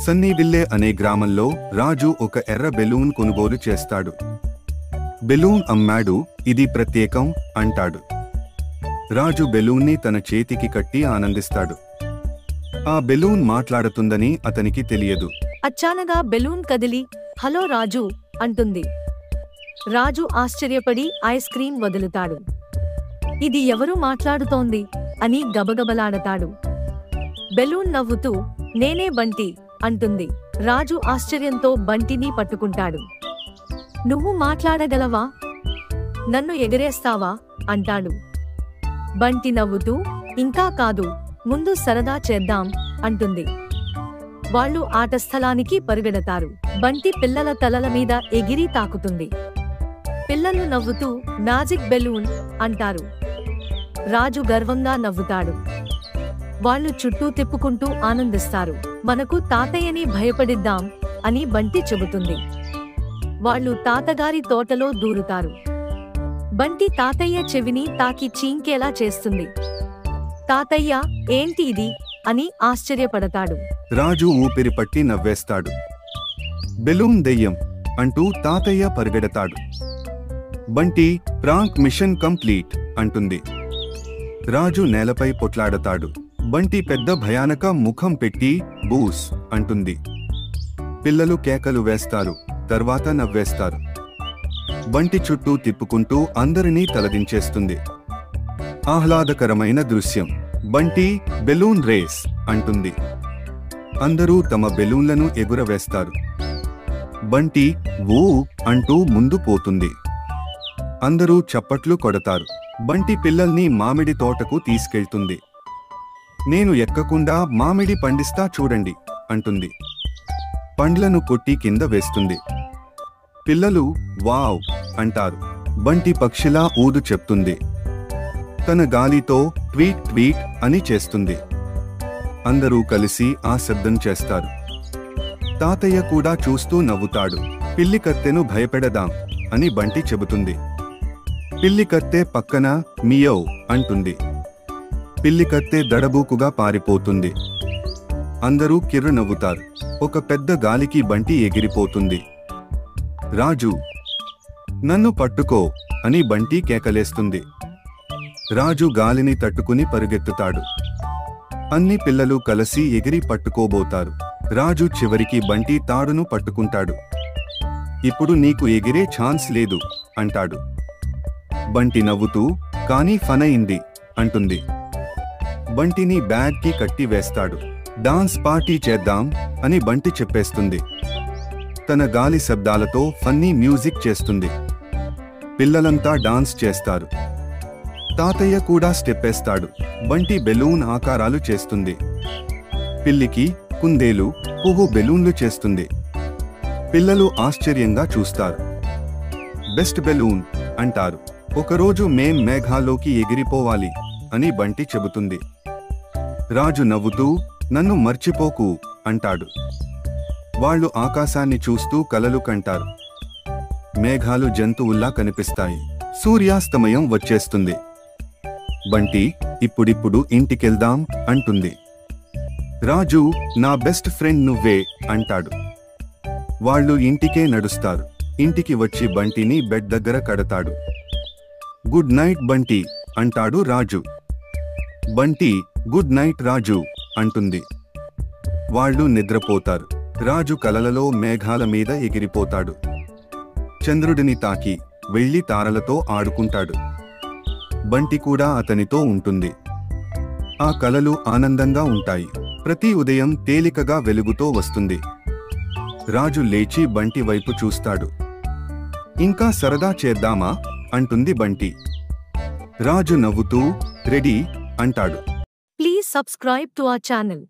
సన్నీవిల్లే అనే గ్రామంలో రాజు ఒక ఎర్ర బెలూన్ కొనుగోలు చేస్తాడు. బెలూన్ అమ్మాడు, ఇది ప్రత్యేకం అంటాడు. రాజు బెలూన్ని తన చేతికి కట్టి ఆనందిస్తాడు. ఆ బెలూన్ మాట్లాడుతుందని అతనికి తెలియదు. అచానగా బెలూన్ కదిలి హలో రాజు అంటుంది. రాజు ఆశ్చర్యపడి ఐస్ క్రీం వదులుతాడు. ఇది ఎవరు మాట్లాడుతోంది అని గబగబలాడతాడు. బెలూన్ నవ్వుతూ నేనే బంటి అంటుంది. రాజు ఆశ్చర్యంతో బంటిని పట్టుకుంటాడు. నువ్వు మాట్లాడగలవా? నన్ను ఎగరేస్తావా అంటాడు. బంటి నవ్వుతూ ఇంకా కాదు, ముందు సరదా చేద్దాం అంటుంది. వాళ్ళు ఆట స్థలానికి పరుగెడతారు. బంటి పిల్లల తలల మీద ఎగిరి తాకుతుంది. పిల్లలు నవ్వుతూ మ్యాజిక్ బెలూన్ అంటారు. రాజు గర్వంగా నవ్వుతాడు. వాళ్ళు చుట్టూ తిప్పుకుంటూ ఆనందిస్తారు. మనకు తాతయ్యని భయపడిద్దాం అని బంటి చెబుతుంది. వాళ్ళు తాతగారి తోటలో దూరుతారు. బంటి తాతయ్య చెవిని తాకి చీంకేలా చేస్తుంది. తాతయ్య ఏంటి ఇది అని ఆశ్చర్యపడతాడు. రాజు ఊపిరి పట్టి నవ్వేస్తాడు. బెలూన్ దెయ్యం అంటూ తాతయ్య పరిగెడతాడు. బంటి ప్రాంక్ మిషన్ కంప్లీట్ అంటుంది. రాజు నేలపై పొట్లాడతాడు. బంటి పెద్ద భయానక ముఖం పెట్టి బూస్ అంటుంది. పిల్లలు కేకలు వేస్తారు, తర్వాత నవ్వేస్తారు. బంటి చుట్టూ తిప్పుకుంటూ అందరినీ తలదించేస్తుంది. ఆహ్లాదకరమైన దృశ్యం. బంటి బెలూన్ రేస్ అంటుంది. అందరూ తమ బెలూన్లను ఎగురవేస్తారు. బంటి వూ అంటూ ముందు పోతుంది. అందరూ చప్పట్లు కొడతారు. బంటి పిల్లల్ని మామిడి తోటకు తీసుకెళ్తుంది. నేను ఎక్కకుండా మామిడి పండిస్తా చూడండి అంటుంది. పండ్లను కొట్టి కింద వేస్తుంది. పిల్లలు వావ్ అంటారు. బంటి పక్షిలా ఊదు చెప్తుంది. తన గాలితో ట్వీట్ ట్వీట్ అని చేస్తుంది. అందరూ కలిసి ఆ శబ్దం చేస్తారు. తాతయ్య కూడా చూస్తూ నవ్వుతాడు. పిల్లి కత్తెను భయపెడదాం అని బంటి చెబుతుంది. పిల్లి కత్తె పక్కన మియవ్ అంటుంది. పిల్లి కత్తె దడబూకుగా పారిపోతుంది. అందరూ కిర్రు నవ్వుతారు. ఒక పెద్ద గాలికి బంటి ఎగిరిపోతుంది. రాజు నన్ను పట్టుకో అని బంటి కేకలేస్తుంది. రాజు గాలిని తట్టుకుని పరుగెత్తుతాడు. అన్ని పిల్లలు కలిసి ఎగిరి పట్టుకోబోతారు. రాజు చివరికి బంటి తాడును పట్టుకుంటాడు. ఇప్పుడు నీకు ఎగిరే ఛాన్స్ లేదు అంటాడు. బంటి నవ్వుతూ కానీ ఫన్ అయింది అంటుంది. బంటిని బ్యాగ్కి కట్టి వేస్తాడు. డాన్స్ పార్టీ చేద్దాం అని బంటి చెప్పేస్తుంది. తన గాలి శబ్దాలతో ఫన్నీ మ్యూజిక్ చేస్తుంది. పిల్లలంతా డాన్స్ చేస్తారు. తాతయ్య కూడా స్టెప్పేస్తాడు. బంటి బెలూన్ ఆకారాలు చేస్తుంది. పిల్లికి కుందేలు పువ్వు బెలూన్లు చేస్తుంది. పిల్లలు ఆశ్చర్యంగా చూస్తారు. బెస్ట్ బెలూన్ అంటారు. ఒకరోజు మేం మేఘాల్లోకి ఎగిరిపోవాలి అని బంటి చెబుతుంది. రాజు నవ్వుతూ నన్ను మర్చిపోకు అంటాడు. వాళ్ళు ఆకాశాన్ని చూస్తూ కలలు కంటారు. మేఘాలు జంతువుల్లా కనిపిస్తాయి. సూర్యాస్తమయం వచ్చేస్తుంది. బంటి ఇప్పుడిప్పుడు ఇంటికెళ్దాం అంటుంది. రాజు నా బెస్ట్ ఫ్రెండ్ నువ్వే అంటాడు. వాళ్ళు ఇంటికే నడుస్తారు. ఇంటికి వచ్చి బంటిని బెడ్ దగ్గర కడతాడు. గుడ్ నైట్ బంటి అంటాడు రాజు. బంటి గుడ్ నైట్ రాజు అంటుంది. వాళ్ళు నిద్రపోతారు. రాజు కలలలో మేఘాల మీద ఎగిరిపోతాడు. చంద్రుడిని తాకి వెళ్లి తారలతో ఆడుకుంటాడు. బంటి కూడా అతనితో ఉంటుంది. ఆ కలలు ఆనందంగా ఉంటాయి. ప్రతి ఉదయం తేలికగా వెలుగుతో వస్తుంది. రాజు లేచి బంటి వైపు చూస్తాడు. ఇంకా సరదా చేద్దామా అంటుంది బంటి. రాజు నవ్వుతూ రెడీ అంటాడు. Please subscribe to our channel.